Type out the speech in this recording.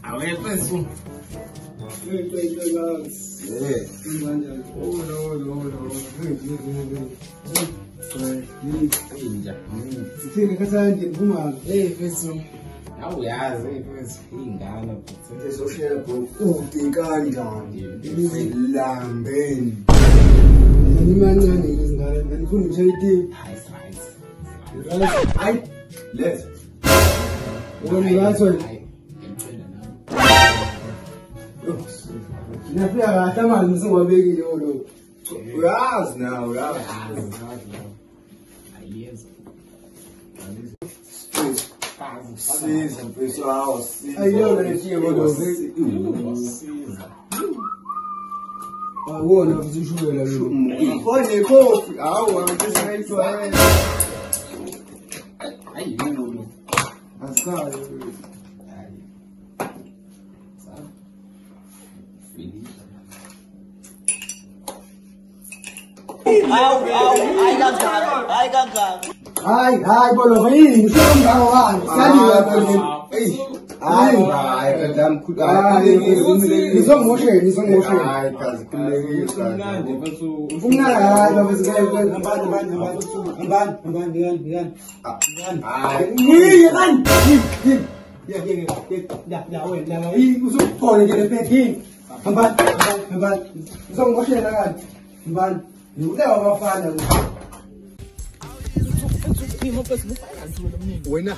A ver, pues. Season, pessoal. Aí, Leonetinha, mandou ver. Agora, não fiz o joelho ali. Pode, pô. Ah, o homem que sai do ar. Aí, não. Mas, cara, ai, bolo, vem, não sei como tá rolando. Sério, ai, kadam kuda. Nisong moshe. Ai, kazi kulegi. Ai, bagus sekali. Amban. Ya, weh, usuk kau ni jadi peking. Amban. Nisong moshe kan. Amban. Ni udah apa fan Buena.